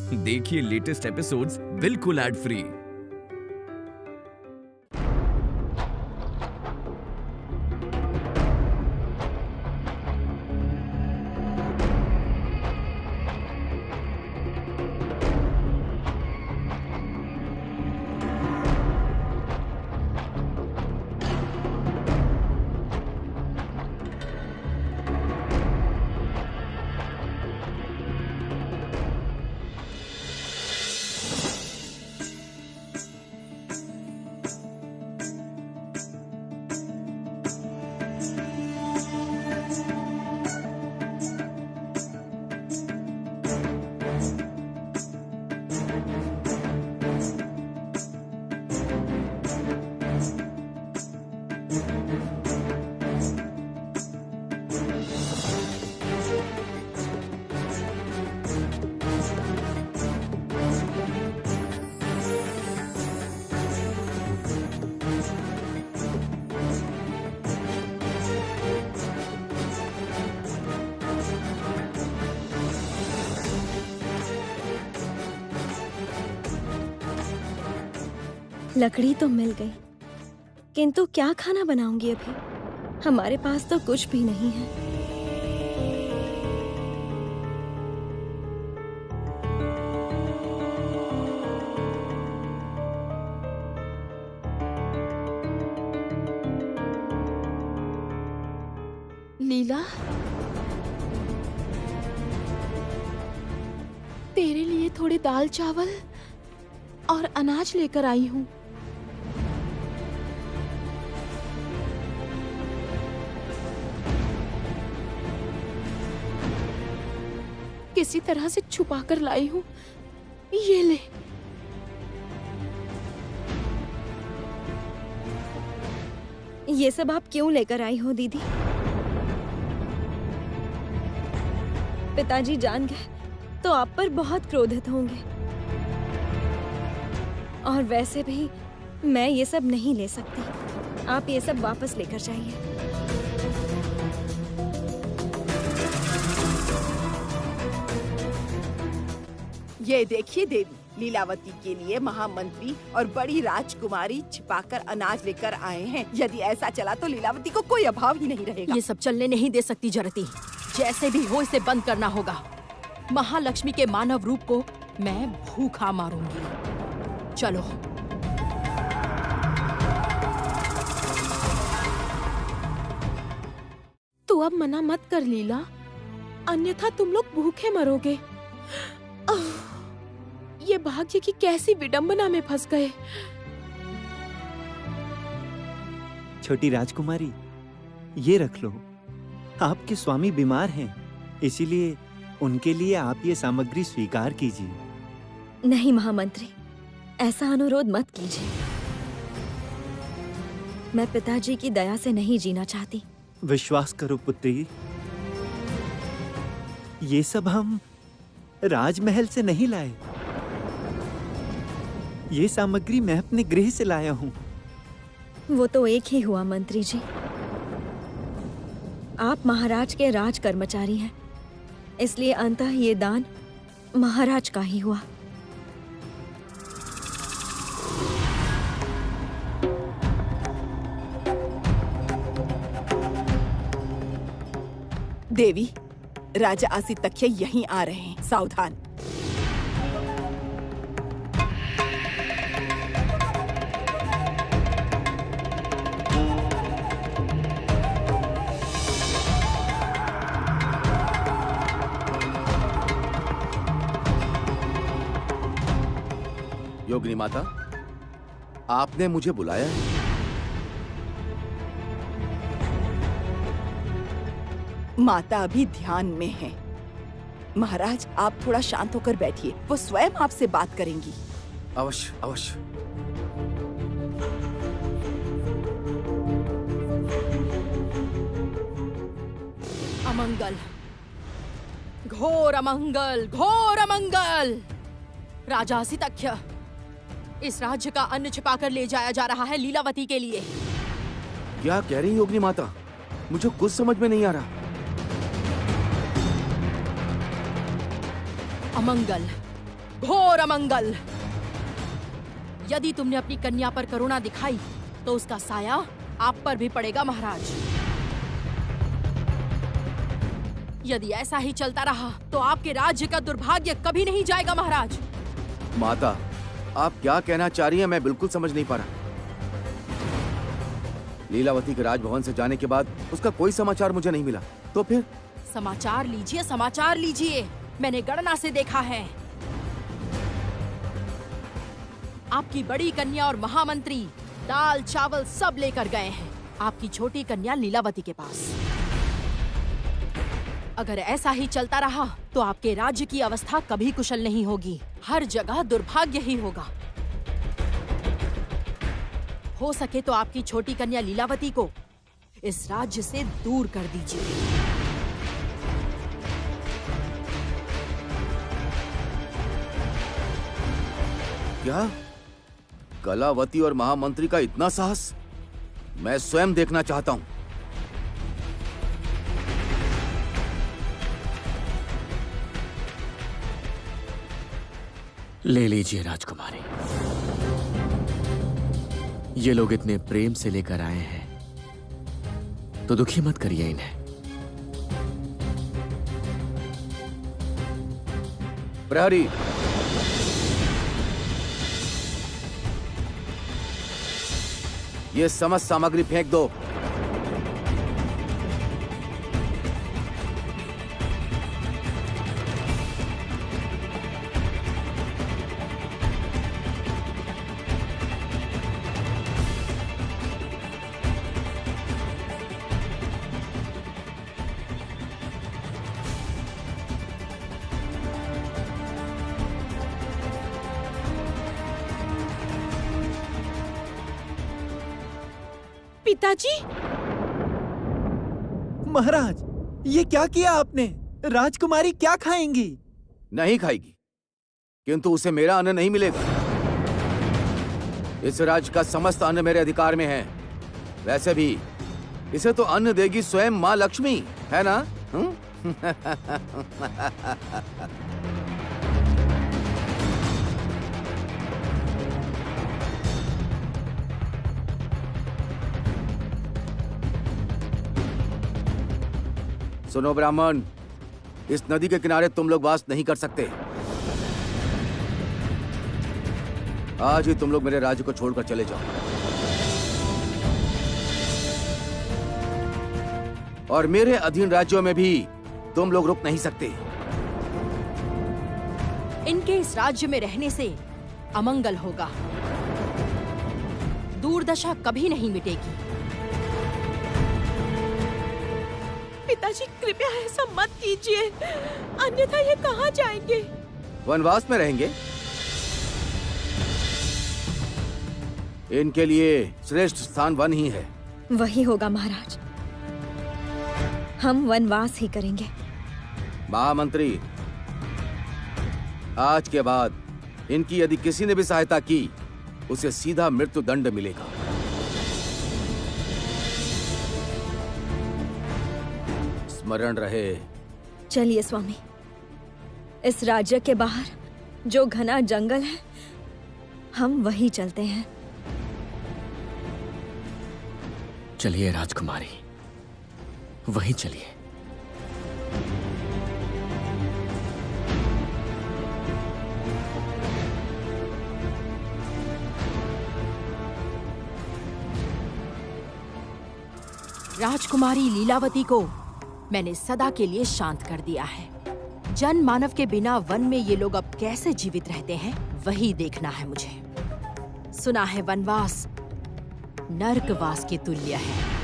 देखिए latest episodes बिल्कुल ad free. लकड़ी तो मिल गई, किंतु क्या खाना बनाऊंगी अभी? हमारे पास तो कुछ भी नहीं है। लीला, तेरे लिए थोड़े दाल चावल और अनाज लेकर आई हूँ। किसी तरह से छुपा कर लाई हूँ। ये ले। ये सब आप क्यों लेकर आई हो दीदी? पिताजी जान गए तो आप पर बहुत क्रोधित होंगे। और वैसे भी मैं ये सब नहीं ले सकती। आप ये सब वापस लेकर जाइए। ये देखिए देवी, लीलावती के लिए महामंत्री और बड़ी राजकुमारी छिपाकर अनाज लेकर आए हैं। यदि ऐसा चला तो लीलावती को कोई अभाव ही नहीं रहेगा। ये सब चलने नहीं दे सकती जरती। जैसे भी हो इसे बंद करना होगा। महालक्ष्मी के मानव रूप को मैं भूखा मारूंगी। चलो। तू अब मना मत कर लीला, अन्यथा तुम लोग भूखे मरोगे। ये भाग्य की कैसी विडंबना में फंस गए। छोटी राजकुमारी, ये रख लो। आपके स्वामी बीमार हैं, इसीलिए उनके लिए आप ये सामग्री स्वीकार कीजिए। नहीं महामंत्री, ऐसा अनुरोध मत कीजिए। मैं पिताजी की दया से नहीं जीना चाहती। विश्वास करो पुत्री, ये सब हम राजमहल से नहीं लाए। ये सामग्री मैं अपने गृह से लाया हूँ। वो तो एक ही हुआ मंत्री जी। आप महाराज के राज कर्मचारी हैं, इसलिए अंततः ये दान महाराज का ही हुआ। देवी, राजा आसितक्ष्य यहीं आ रहे हैं, सावधान। योगिनी माता, आपने मुझे बुलाया है? माता अभी ध्यान में है। महाराज, आप थोड़ा शांत होकर बैठिए, वो स्वयं आपसे बात करेंगी। अवश्य अवश्य। अमंगल, घोर अमंगल, घोर अमंगल। राजा आसितक्ष्य, इस राज्य का अन्न छिपाकर ले जाया जा रहा है लीलावती के लिए। क्या कह रही हैं योगिनी माता? मुझे कुछ समझ में नहीं आ रहा। अमंगल, घोर अमंगल। यदि तुमने अपनी कन्या पर करुणा दिखाई तो उसका साया आप पर भी पड़ेगा महाराज। यदि ऐसा ही चलता रहा तो आपके राज्य का दुर्भाग्य कभी नहीं जाएगा महाराज। माता, आप क्या कहना चाह रही हैं, मैं बिल्कुल समझ नहीं पा रहा। लीलावती के राजभवन से जाने के बाद उसका कोई समाचार मुझे नहीं मिला, तो फिर? समाचार लीजिए, समाचार लीजिए। मैंने गणना से देखा है, आपकी बड़ी कन्या और महामंत्री दाल चावल सब लेकर गए हैं आपकी छोटी कन्या लीलावती के पास। अगर ऐसा ही चलता रहा तो आपके राज्य की अवस्था कभी कुशल नहीं होगी। हर जगह दुर्भाग्य ही होगा। हो सके तो आपकी छोटी कन्या लीलावती को इस राज्य से दूर कर दीजिए। क्या? कलावती और महामंत्री का इतना साहस? मैं स्वयं देखना चाहता हूं। ले लीजिए राजकुमारी, ये लोग इतने प्रेम से लेकर आए हैं तो दुखी मत करिए इन्हें। प्रहरी, ये समस्त सामग्री फेंक दो। पिताजी, महाराज, ये क्या किया आपने? राजकुमारी क्या खाएंगी? नहीं खाएगी, किंतु उसे मेरा अन्न नहीं मिलेगा। इस राज्य का समस्त अन्न मेरे अधिकार में है। वैसे भी इसे तो अन्न देगी स्वयं माँ लक्ष्मी, है ना? सुनो ब्राह्मण, इस नदी के किनारे तुम लोग वास नहीं कर सकते। आज ही तुम लोग मेरे राज्य को छोड़कर चले जाओ, और मेरे अधीन राज्यों में भी तुम लोग रुक नहीं सकते। इनके इस राज्य में रहने से अमंगल होगा, दुर्दशा कभी नहीं मिटेगी। पिताजी कृपया ऐसा मत कीजिए, अन्यथा ये कहाँ जाएंगे? वनवास में रहेंगे। इनके लिए श्रेष्ठ स्थान वन ही है। वही होगा महाराज, हम वनवास ही करेंगे। महामंत्री, आज के बाद इनकी यदि किसी ने भी सहायता की, उसे सीधा मृत्यु दंड मिलेगा। स्मरण रहे। चलिए स्वामी, इस राज्य के बाहर जो घना जंगल है, हम वही चलते हैं। चलिए राजकुमारी, वहीं चलिए। राजकुमारी लीलावती को मैंने सदा के लिए शांत कर दिया है। जन मानव के बिना वन में ये लोग अब कैसे जीवित रहते हैं, वही देखना है मुझे। सुना है वनवास नर्कवास के तुल्य है।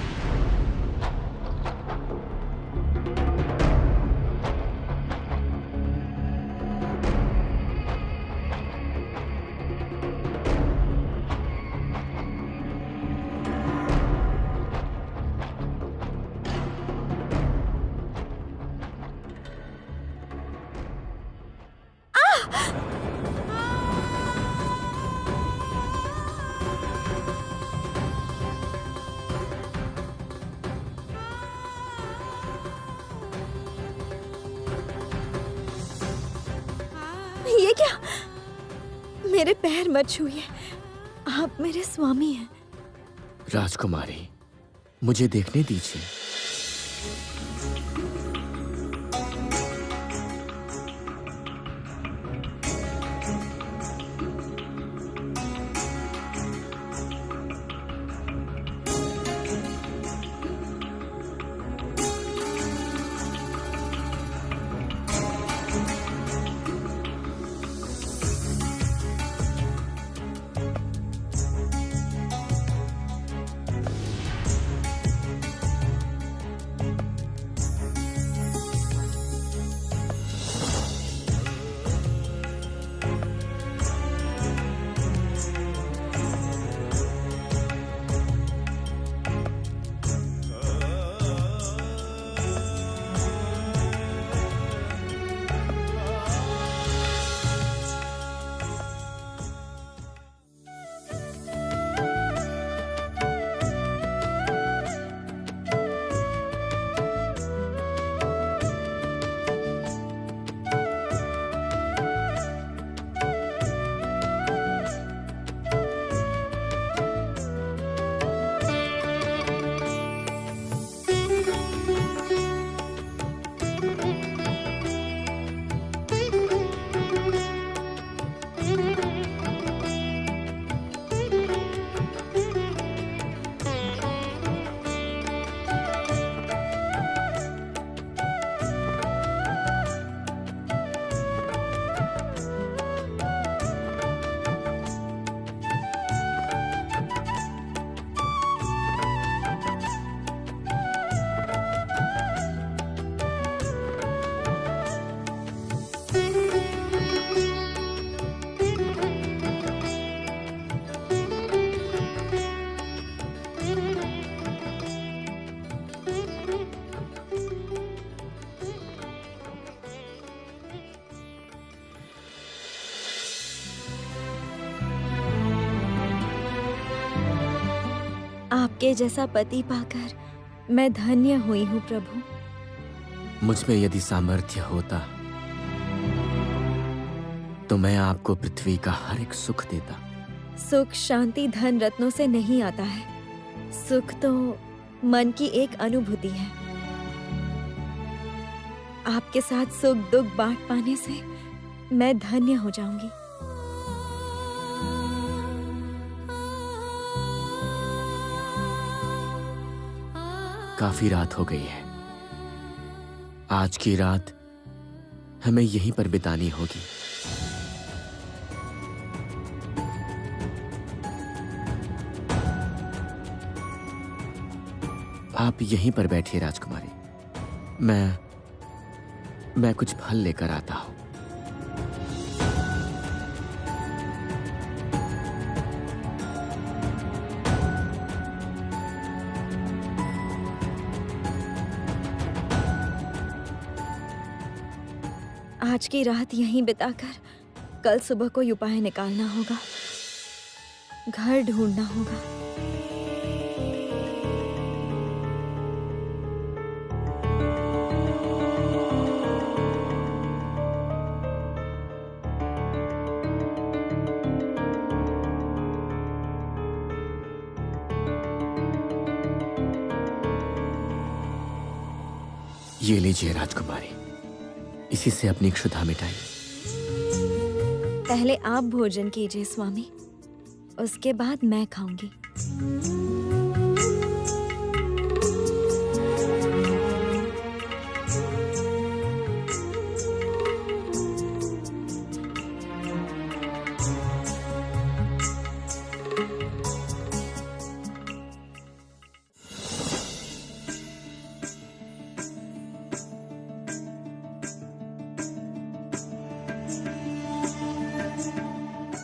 मेरे पैर मत छूइए, आप मेरे स्वामी हैं। राजकुमारी, मुझे देखने दीजिए। आपके जैसा पति पाकर मैं धन्य हुई हूँ प्रभु। मुझ में यदि सामर्थ्य होता तो मैं आपको पृथ्वी का हर एक सुख देता। सुख शांति धन रत्नों से नहीं आता है, सुख तो मन की एक अनुभूति है। आपके साथ सुख दुख बांट पाने से मैं धन्य हो जाऊंगी। काफी रात हो गई है। आज की रात हमें यहीं पर बितानी होगी। आप यहीं पर बैठिए राजकुमारी, मैं कुछ फल लेकर आता हूं। आज की रात यहीं बिताकर कल सुबह कोई उपाय निकालना होगा, घर ढूंढना होगा। ये लीजिए राजकुमारी, इसी से अपनी क्षुधा मिटाई। पहले आप भोजन कीजिए स्वामी, उसके बाद मैं खाऊंगी।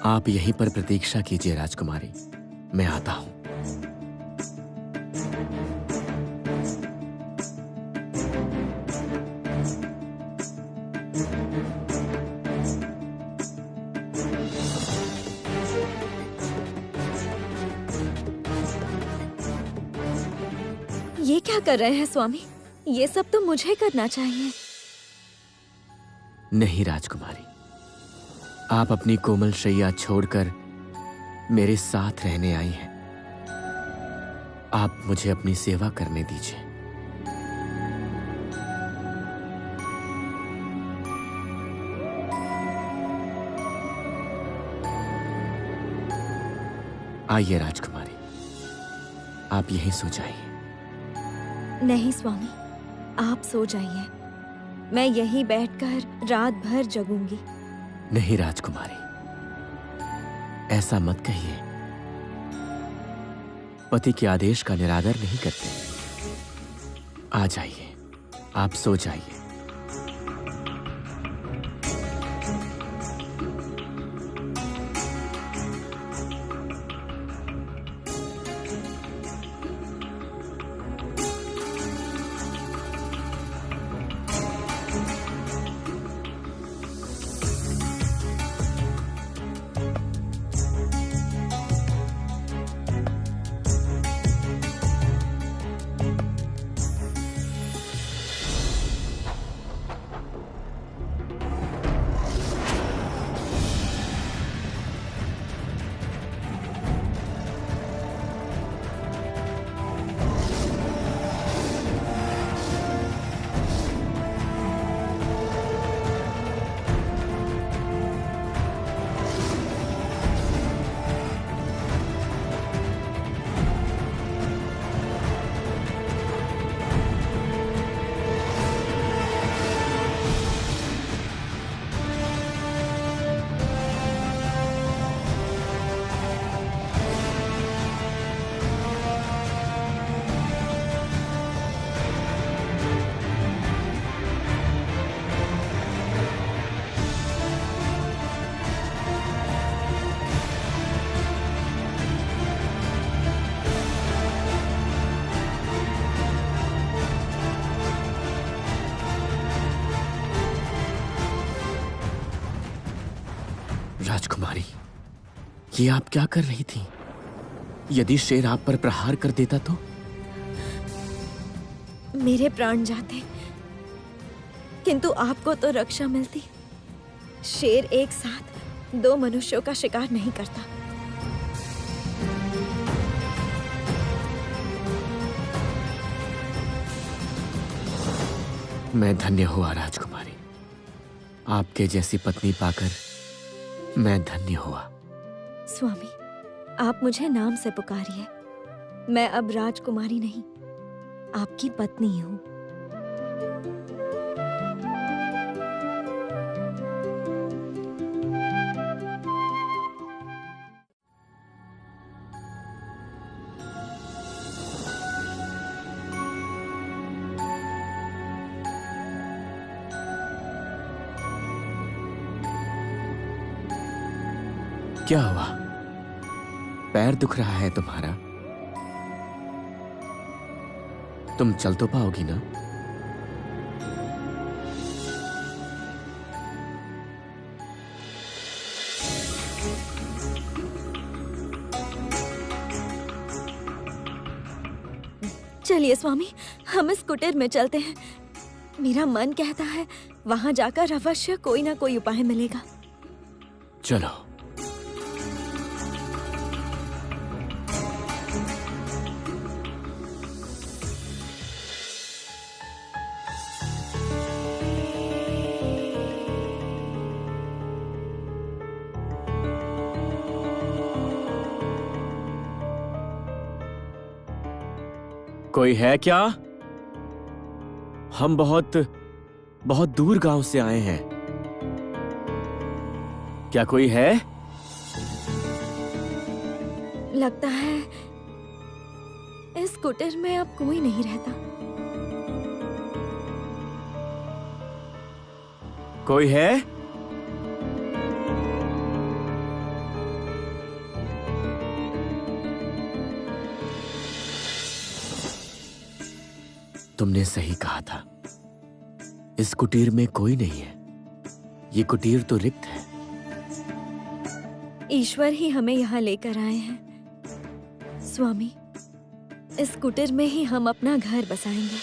आप यहीं पर प्रतीक्षा कीजिए राजकुमारी, मैं आता हूं। ये क्या कर रहे हैं स्वामी? ये सब तो मुझे करना चाहिए। नहीं राजकुमारी, आप अपनी कोमल शैया छोड़कर मेरे साथ रहने आई हैं। आप मुझे अपनी सेवा करने दीजिए। आइए राजकुमारी, आप यहीं सो जाइए। नहीं स्वामी, आप सो जाइए। मैं यहीं बैठकर रात भर जगूंगी। नहीं राजकुमारी, ऐसा मत कहिए। पति के आदेश का निरादर नहीं करते। आ जाइए, आप सो जाइए। राजकुमारी, ये आप क्या कर रही थी? यदि शेर आप पर प्रहार कर देता तो? मेरे प्राण जाते, किंतु आपको तो रक्षा मिलती। शेर एक साथ 2 मनुष्यों का शिकार नहीं करता। मैं धन्य हुआ राजकुमारी। आपके जैसी पत्नी पाकर मैं धन्य हुआ। स्वामी, आप मुझे नाम से पुकारिए। मैं अब राजकुमारी नहीं, आपकी पत्नी हूँ। क्या हुआ? पैर दुख रहा है तुम्हारा? तुम चल तो पाओगी ना? चलिए स्वामी, हम इस कुटीर में चलते हैं। मेरा मन कहता है वहां जाकर अवश्य कोई ना कोई उपाय मिलेगा। चलो। कोई है क्या? हम बहुत दूर गांव से आए हैं। क्या कोई है? लगता है इस कुटीर में अब कोई नहीं रहता। कोई है? तुमने सही कहा था। इस कुटीर में कोई नहीं है। ये कुटीर तो रिक्त है। ईश्वर ही हमें यहाँ लेकर आए हैं। स्वामी, इस कुटीर में ही हम अपना घर बसाएंगे।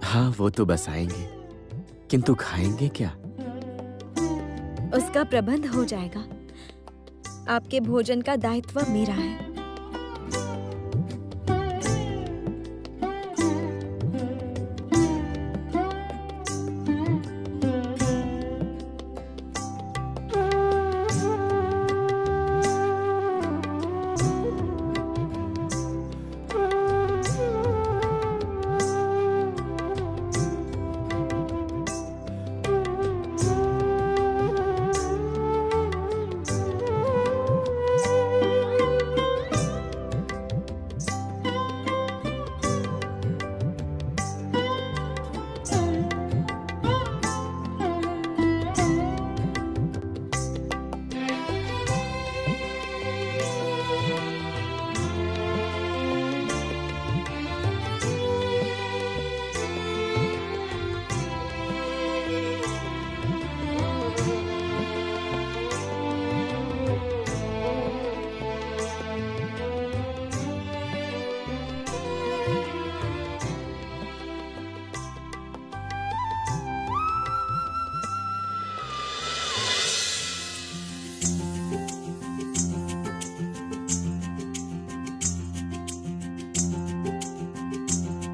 हाँ, वो तो बसाएंगे, किंतु खाएंगे क्या? उसका प्रबंध हो जाएगा। आपके भोजन का दायित्व मेरा है।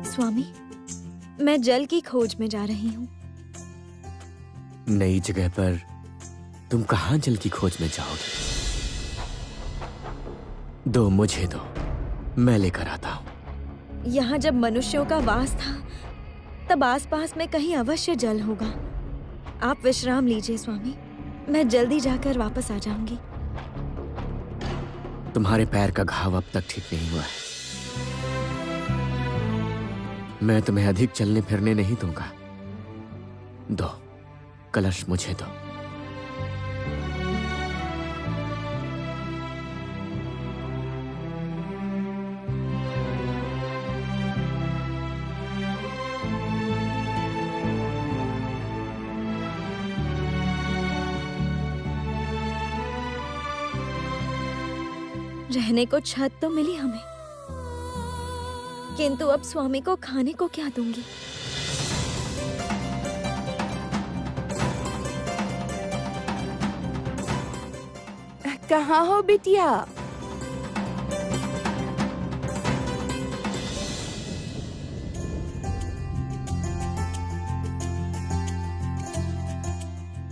स्वामी, मैं जल की खोज में जा रही हूँ। नई जगह पर तुम कहाँ जल की खोज में जाओगे? दो, मुझे दो, मैं लेकर आता हूँ। यहाँ जब मनुष्यों का वास था तब आसपास में कहीं अवश्य जल होगा। आप विश्राम लीजिए स्वामी, मैं जल्दी जाकर वापस आ जाऊंगी। तुम्हारे पैर का घाव अब तक ठीक नहीं हुआ है। मैं तुम्हें अधिक चलने फिरने नहीं दूंगा। दो, कलश मुझे दो। रहने को छत तो मिली हमें, किंतु अब स्वामी को खाने को क्या दूंगी? कहाँ हो बिटिया?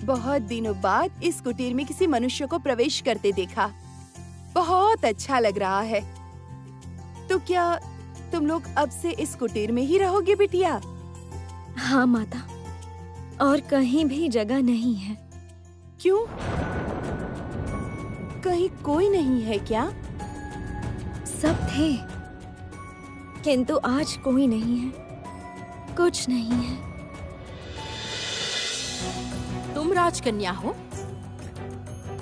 बहुत दिनों बाद इस कुटीर में किसी मनुष्य को प्रवेश करते देखा। बहुत अच्छा लग रहा है। तो क्या तुम लोग अब से इस कुटीर में ही रहोगे बिटिया? हाँ माता, और कहीं भी जगह नहीं है। क्यों? कहीं कोई नहीं है क्या? सब थे, किंतु आज कोई नहीं है, कुछ नहीं है। तुम राजकन्या हो?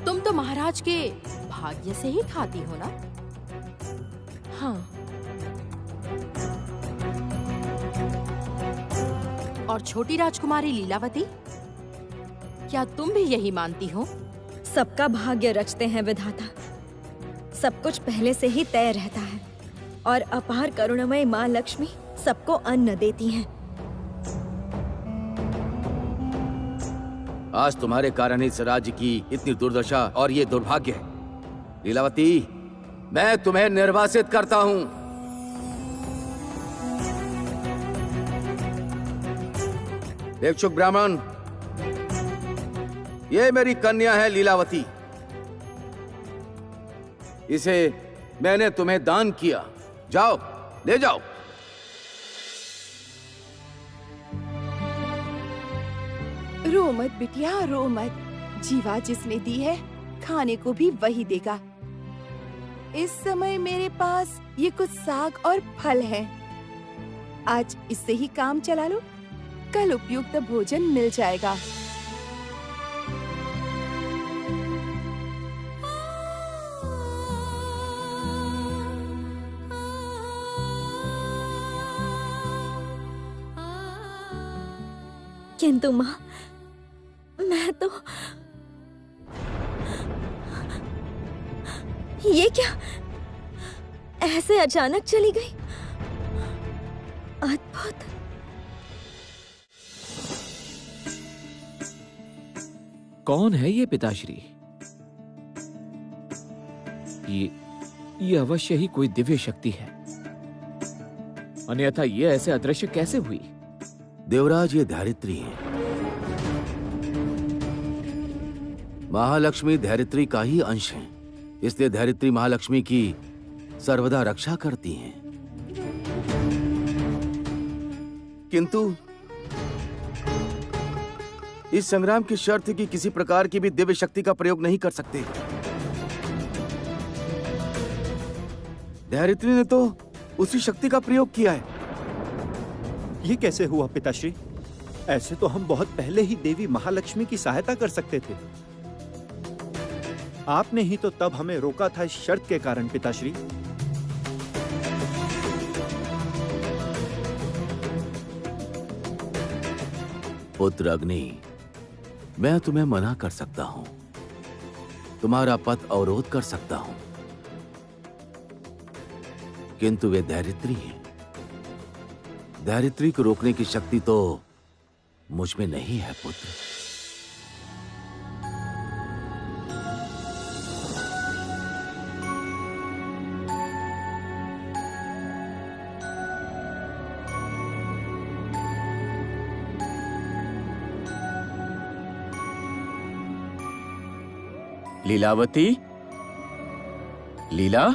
तुम तो महाराज के भाग्य से ही खाती हो ना? हाँ। और छोटी राजकुमारी लीलावती, क्या तुम भी यही मानती हो? सबका भाग्य रचते हैं विधाता। सब कुछ पहले से ही तय रहता है और अपार करुणामय माँ लक्ष्मी सबको अन्न देती हैं। आज तुम्हारे कारण इस राज्य की इतनी दुर्दशा और ये दुर्भाग्य है। लीलावती, मैं तुम्हें निर्वासित करता हूँ। भिक्षुक ब्राह्मण, ये मेरी कन्या है लीलावती। इसे मैंने तुम्हें दान किया। जाओ, ले जाओ। रो मत बिटिया, रो मत। जीवा जिसने दी है, खाने को भी वही देगा। इस समय मेरे पास ये कुछ साग और फल है। आज इससे ही काम चला लो, कल उपयुक्त भोजन मिल जाएगा। किंतु माँ, मैं तो ये क्या, ऐसे अचानक चली गई? अद्भुत। कौन है ये पिताश्री? ये अवश्य ही कोई दिव्य शक्ति है, अन्यथा ये ऐसे अदृश्य कैसे हुई? देवराज, ये धैर्यत्री है। महालक्ष्मी धैर्यत्री का ही अंश है, इसलिए धैर्यत्री महालक्ष्मी की सर्वदा रक्षा करती हैं। किंतु इस संग्राम की शर्त है कि किसी प्रकार की भी दिव्य शक्ति का प्रयोग नहीं कर सकते। धैर्यत्री ने तो उसी शक्ति का प्रयोग किया है। ये कैसे हुआ पिताश्री? ऐसे तो हम बहुत पहले ही देवी महालक्ष्मी की सहायता कर सकते थे। आपने ही तो तब हमें रोका था इस शर्त के कारण पिताश्री। पुत्र अग्नि, मैं तुम्हें मना कर सकता हूं, तुम्हारा पथ अवरोध कर सकता हूं, किंतु वे धैर्यत्री हैं। धैर्यत्री को रोकने की शक्ति तो मुझ में नहीं है पुत्र। लीलावती, लीला,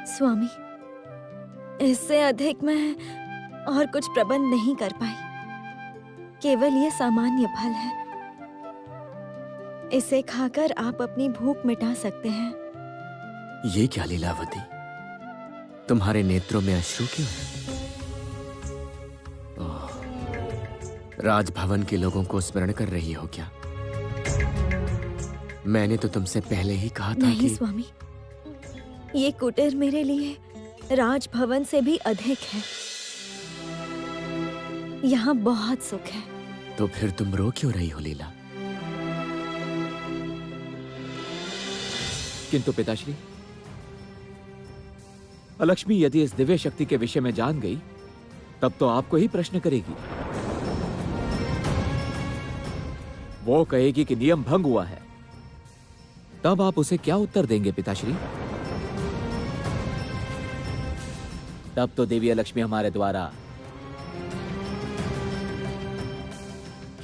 स्वामी, इससे अधिक मैं और कुछ प्रबंध नहीं कर पाई। केवल ये सामान्य फल है, इसे खाकर आप अपनी भूख मिटा सकते हैं। ये क्या लीलावती, तुम्हारे नेत्रों में अश्रु क्यों है? ओह, राजभवन के लोगों को स्मरण कर रही हो क्या? मैंने तो तुमसे पहले ही कहा था नहीं कि... स्वामी, ये कुटीर मेरे लिए राजभवन से भी अधिक है। यहाँ बहुत सुख है। तो फिर तुम रो क्यों रही हो लीला? किंतु पिताश्री, अलक्ष्मी यदि इस दिव्य शक्ति के विषय में जान गई, तब तो आपको ही प्रश्न करेगी। वो कहेगी कि नियम भंग हुआ है। तब आप उसे क्या उत्तर देंगे पिताश्री? तब तो देवी अलक्ष्मी हमारे द्वारा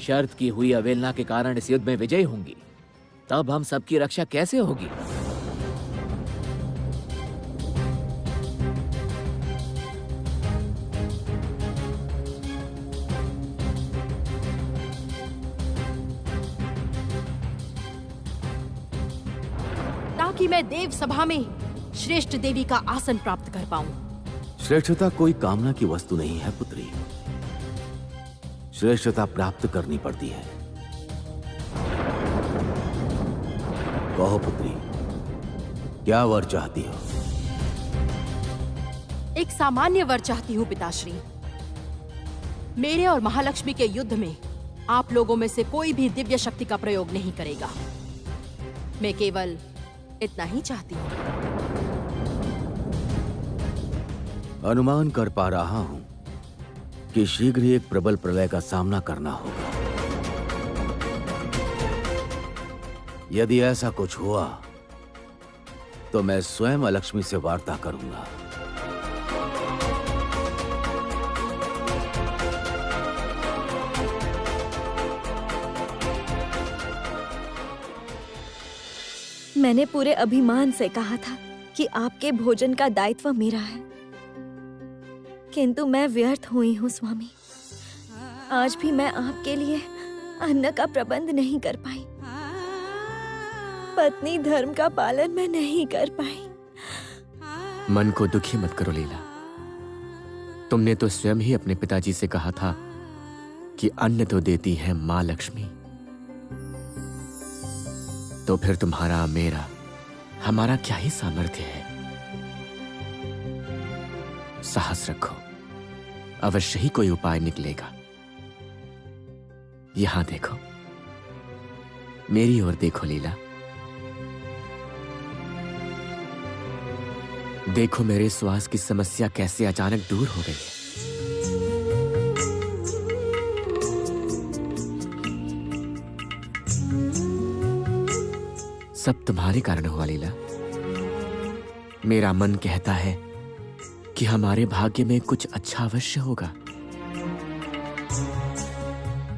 शर्त की हुई अवहेलना के कारण इस युद्ध में विजयी होंगी। तब हम सबकी रक्षा कैसे होगी? ताकि मैं देव सभा में श्रेष्ठ देवी का आसन प्राप्त कर पाऊं। श्रेष्ठता कोई कामना की वस्तु नहीं है पुत्री, श्रेष्ठता प्राप्त करनी पड़ती है। कहो पुत्री, क्या वर चाहती हो? एक सामान्य वर चाहती हूँ पिताश्री। मेरे और महालक्ष्मी के युद्ध में आप लोगों में से कोई भी दिव्य शक्ति का प्रयोग नहीं करेगा। मैं केवल इतना ही चाहती हूँ। अनुमान कर पा रहा हूं कि शीघ्र ही एक प्रबल प्रलय का सामना करना होगा। यदि ऐसा कुछ हुआ तो मैं स्वयं अलक्ष्मी से वार्ता करूंगा। मैंने पूरे अभिमान से कहा था कि आपके भोजन का दायित्व मेरा है, किंतु मैं व्यर्थ हुई हूँ स्वामी। आज भी मैं आपके लिए अन्न का प्रबंध नहीं कर पाई। पत्नी धर्म का पालन मैं नहीं कर पाई। मन को दुखी मत करो लीला। तुमने तो स्वयं ही अपने पिताजी से कहा था कि अन्न तो देती है माँ लक्ष्मी। तो फिर तुम्हारा, मेरा, हमारा क्या ही सामर्थ्य है। साहस रखो, अवश्य ही कोई उपाय निकलेगा। यहां देखो, मेरी ओर देखो लीला। देखो मेरे श्वास की समस्या कैसे अचानक दूर हो गई है। सब तुम्हारे कारण हुआ लीला। मेरा मन कहता है कि हमारे भाग्य में कुछ अच्छा अवश्य होगा।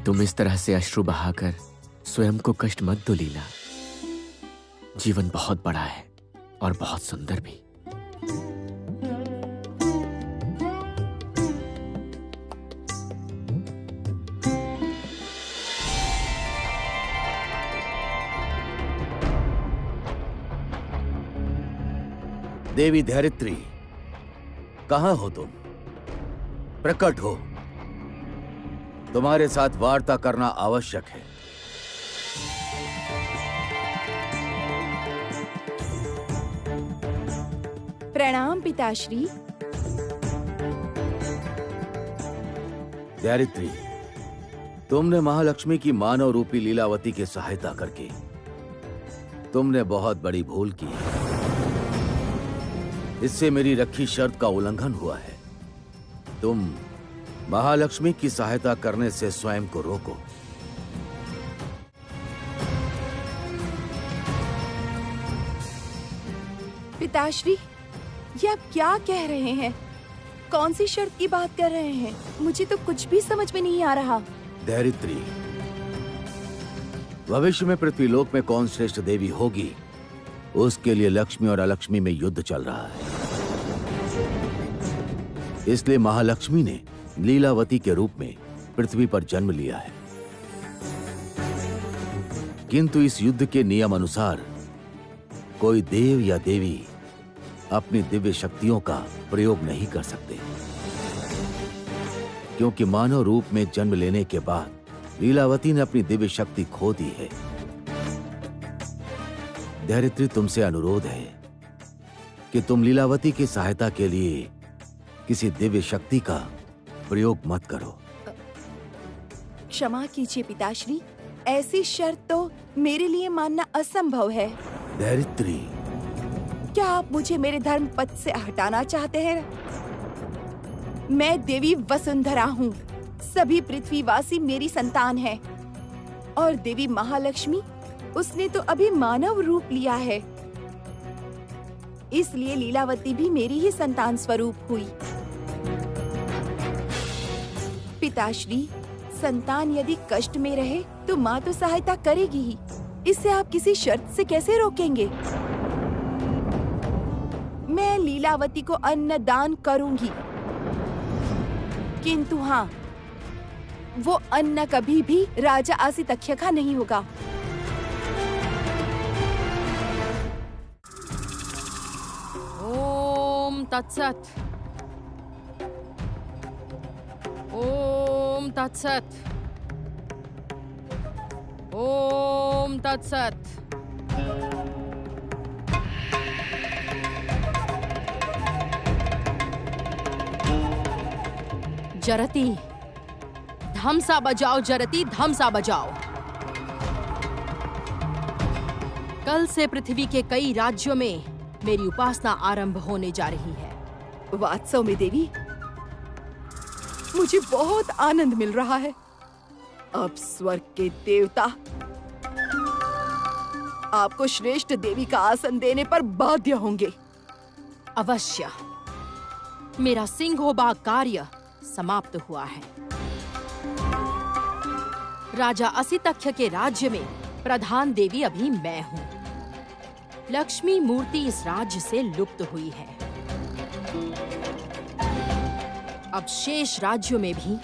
तुम इस तरह से अश्रु बहाकर स्वयं को कष्ट मत दो लीला। जीवन बहुत बड़ा है और बहुत सुंदर भी। देवी धैर्यत्री, कहां हो तुम? प्रकट हो। तुम्हारे साथ वार्ता करना आवश्यक है। प्रणाम पिताश्री। धैर्यत्री, तुमने महालक्ष्मी की मानव रूपी लीलावती की सहायता करके तुमने बहुत बड़ी भूल की है। इससे मेरी रखी शर्त का उल्लंघन हुआ है। तुम महालक्ष्मी की सहायता करने से स्वयं को रोको। पिताश्री, ये आप क्या कह रहे हैं? कौन सी शर्त की बात कर रहे हैं? मुझे तो कुछ भी समझ में नहीं आ रहा। धैर्यत्री, भविष्य में पृथ्वीलोक में कौन श्रेष्ठ देवी होगी, उसके लिए लक्ष्मी और अलक्ष्मी में युद्ध चल रहा है। इसलिए महालक्ष्मी ने लीलावती के रूप में पृथ्वी पर जन्म लिया है। किंतु इस युद्ध के नियम अनुसार कोई देव या देवी अपनी दिव्य शक्तियों का प्रयोग नहीं कर सकते, क्योंकि मानव रूप में जन्म लेने के बाद लीलावती ने अपनी दिव्य शक्ति खो दी है। धैर्यत्री, तुमसे अनुरोध है कि तुम लीलावती की सहायता के लिए किसी दिव्य शक्ति का प्रयोग मत करो। क्षमा कीजिए पिताश्री, ऐसी शर्त तो मेरे लिए मानना असंभव है। धैर्यत्री, क्या आप मुझे मेरे धर्म पथ से हटाना चाहते हैं? मैं देवी वसुंधरा हूँ। सभी पृथ्वीवासी मेरी संतान हैं। और देवी महालक्ष्मी, उसने तो अभी मानव रूप लिया है, इसलिए लीलावती भी मेरी ही संतान स्वरूप हुई। पिताश्री, संतान यदि कष्ट में रहे तो माँ तो सहायता करेगी ही। इसे आप किसी शर्त से कैसे रोकेंगे? मैं लीलावती को अन्न दान करूंगी, किंतु हाँ, वो अन्न कभी भी राजा आसितक्ष्य का नहीं होगा। ओम तत्सत। ओम तत्सत। ओम तत्सत। जरती, धमसा बजाओ जरती, धमसा बजाओ। कल से पृथ्वी के कई राज्यों में मेरी उपासना आरंभ होने जा रही है। वात्सव में देवी, मुझे बहुत आनंद मिल रहा है। अब स्वर्ग के देवता आपको श्रेष्ठ देवी का आसन देने पर बाध्य होंगे। अवश्य। मेरा सिंहोबाग कार्य समाप्त हुआ है। राजा असितक्ष्य के राज्य में प्रधान देवी अभी मैं हूँ। लक्ष्मी मूर्ति इस राज्य से लुप्त हुई है। अब शेष राज्यों में भी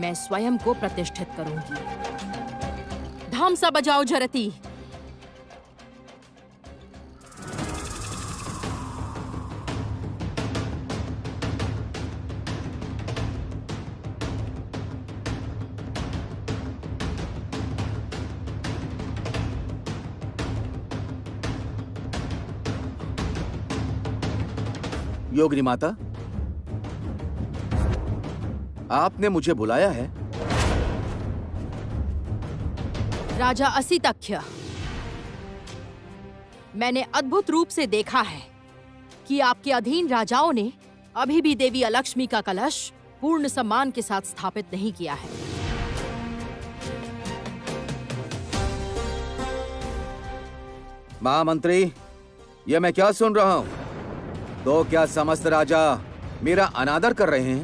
मैं स्वयं को प्रतिष्ठित करूंगी। धमसा बजाओ जरती। योगिनी माता, आपने मुझे बुलाया है? राजा असितख्य, मैंने अद्भुत रूप से देखा है कि आपके अधीन राजाओं ने अभी भी देवी अलक्ष्मी का कलश पूर्ण सम्मान के साथ स्थापित नहीं किया है। महामंत्री, ये मैं क्या सुन रहा हूं? तो क्या समस्त राजा मेरा अनादर कर रहे हैं?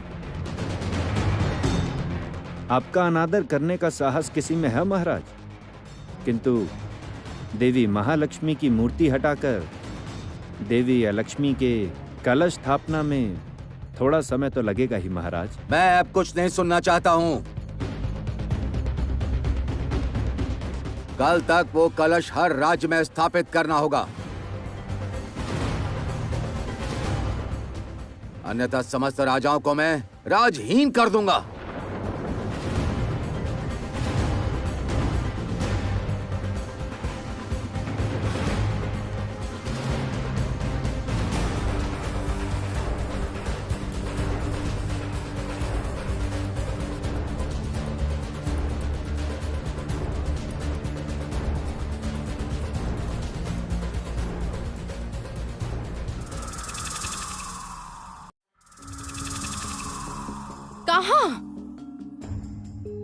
आपका अनादर करने का साहस किसी में है महाराज, किंतु देवी महालक्ष्मी की मूर्ति हटाकर देवी अलक्ष्मी के कलश स्थापना में थोड़ा समय तो लगेगा ही महाराज। मैं अब कुछ नहीं सुनना चाहता हूं। कल तक वो कलश हर राज्य में स्थापित करना होगा, अन्यथा समस्त राजाओं को मैं राजहीन कर दूंगा।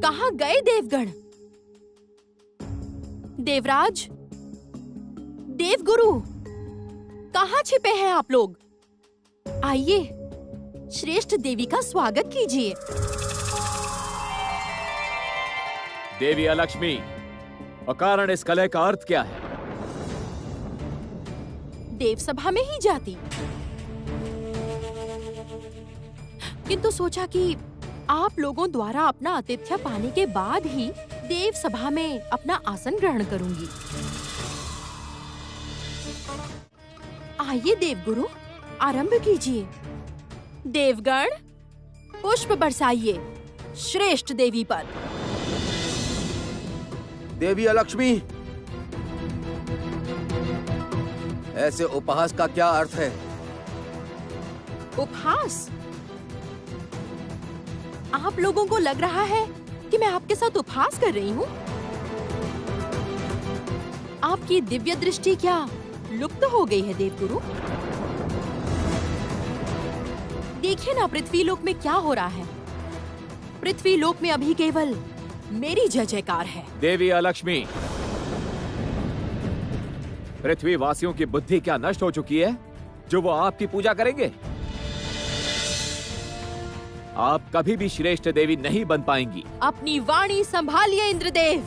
कहां गए देवगण? देवराज, देवगुरु, कहां छिपे हैं आप लोग? आइए, श्रेष्ठ देवी का स्वागत कीजिए। देवी अलक्ष्मी, अकारण इस कलह का अर्थ क्या है? देवसभा में ही जाती, किंतु सोचा कि आप लोगों द्वारा अपना आतिथ्य पाने के बाद ही देव सभा में अपना आसन ग्रहण करूंगी। आइए देवगुरु, आरंभ कीजिए। देवगण, पुष्प बरसाइए श्रेष्ठ देवी पर। देवी अलक्ष्मी, ऐसे उपहास का क्या अर्थ है? उपहास? आप लोगों को लग रहा है कि मैं आपके साथ उपहास कर रही हूँ? आपकी दिव्य दृष्टि क्या लुप्त हो गई है देवगुरु? देखिए ना पृथ्वीलोक में क्या हो रहा है। पृथ्वीलोक में अभी केवल मेरी जय जयकार है। देवी अलक्ष्मी, पृथ्वी वासियों की बुद्धि क्या नष्ट हो चुकी है जो वो आपकी पूजा करेंगे? आप कभी भी श्रेष्ठ देवी नहीं बन पाएंगी। अपनी वाणी संभालिए इंद्रदेव।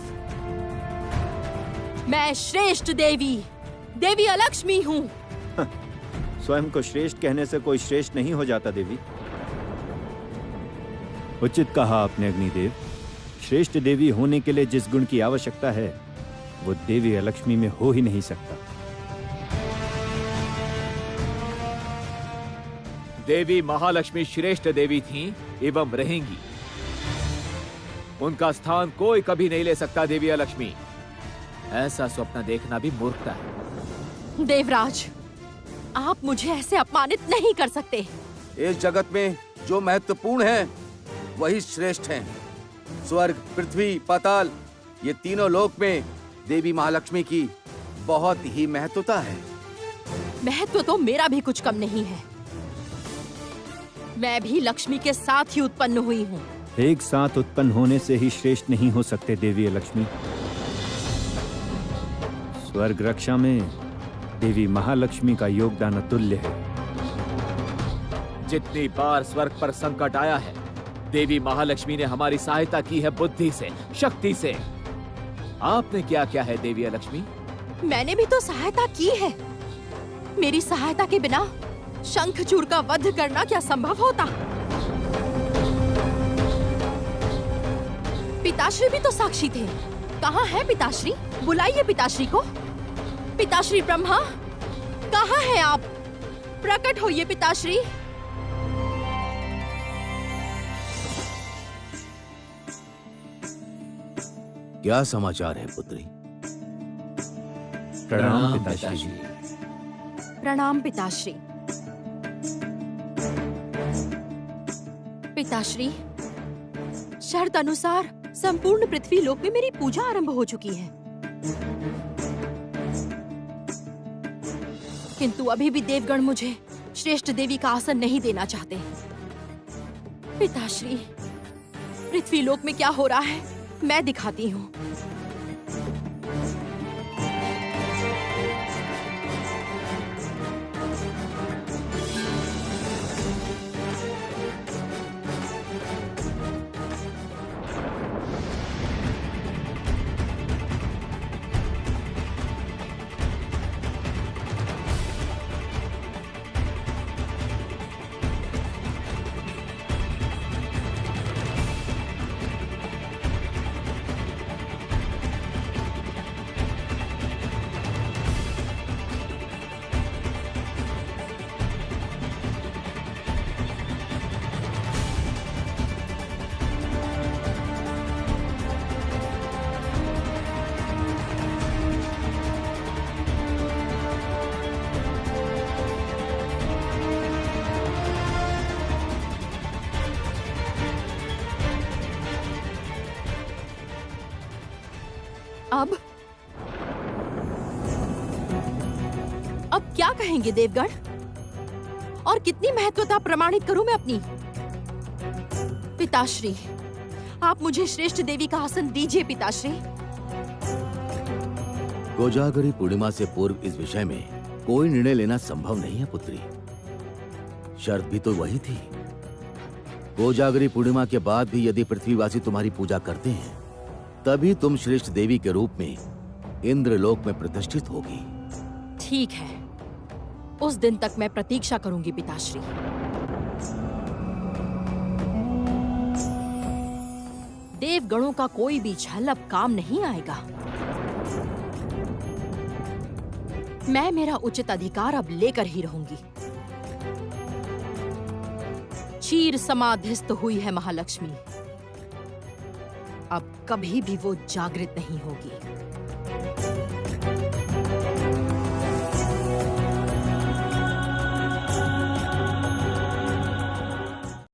मैं श्रेष्ठ देवी, देवी अलक्ष्मी हूँ। स्वयं को श्रेष्ठ कहने से कोई श्रेष्ठ नहीं हो जाता देवी। उचित कहा आपने अग्निदेव। श्रेष्ठ देवी होने के लिए जिस गुण की आवश्यकता है वो देवी अलक्ष्मी में हो ही नहीं सकता। देवी महालक्ष्मी श्रेष्ठ देवी थीं एवं रहेंगी। उनका स्थान कोई कभी नहीं ले सकता देवी अलक्ष्मी। ऐसा स्वप्न देखना भी मूर्खता है। देवराज, आप मुझे ऐसे अपमानित नहीं कर सकते। इस जगत में जो महत्वपूर्ण है वही श्रेष्ठ हैं। स्वर्ग, पृथ्वी, पाताल, ये तीनों लोक में देवी महालक्ष्मी की बहुत ही महत्वता है। महत्व तो मेरा भी कुछ कम नहीं है। मैं भी लक्ष्मी के साथ ही उत्पन्न हुई हूँ। एक साथ उत्पन्न होने से ही श्रेष्ठ नहीं हो सकते देवी लक्ष्मी। स्वर्ग रक्षा में देवी महालक्ष्मी का योगदान अतुल्य है। जितनी बार स्वर्ग पर संकट आया है, देवी महालक्ष्मी ने हमारी सहायता की है बुद्धि से, शक्ति से। आपने क्या किया है देवी अलक्ष्मी? मैंने भी तो सहायता की है। मेरी सहायता के बिना शंखचूड़ का वध करना क्या संभव होता? पिताश्री भी तो साक्षी थे। कहाँ है पिताश्री? बुलाइए पिताश्री को। पिताश्री ब्रह्मा, कहाँ है आप? प्रकट होइए पिताश्री। क्या समाचार है पुत्री? प्रणाम पिताश्री। प्रणाम पिताश्री। पिताश्री, शर्त अनुसार संपूर्ण पृथ्वी लोक में मेरी पूजा आरंभ हो चुकी है, किंतु अभी भी देवगण मुझे श्रेष्ठ देवी का आसन नहीं देना चाहते। पिताश्री, पृथ्वी लोक में क्या हो रहा है मैं दिखाती हूँ। अब क्या कहेंगे देवगण? और कितनी महत्वता प्रमाणित करूं मैं अपनी? पिताश्री, आप मुझे श्रेष्ठ देवी का आसन दीजिए पिताश्री। कोजागरी पूर्णिमा से पूर्व इस विषय में कोई निर्णय लेना संभव नहीं है पुत्री। शर्त भी तो वही थी। कोजागरी पूर्णिमा के बाद भी यदि पृथ्वीवासी तुम्हारी पूजा करते हैं, तभी तुम श्रेष्ठ देवी के रूप में इंद्रलोक में प्रतिष्ठित होगी। ठीक है, उस दिन तक मैं प्रतीक्षा करूंगी पिताश्री। देवगणों का कोई भी छल अब काम नहीं आएगा। मैं मेरा उचित अधिकार अब लेकर ही रहूंगी। चीर समाधिस्थ हुई है महालक्ष्मी, अब कभी भी वो जागृत नहीं होगी।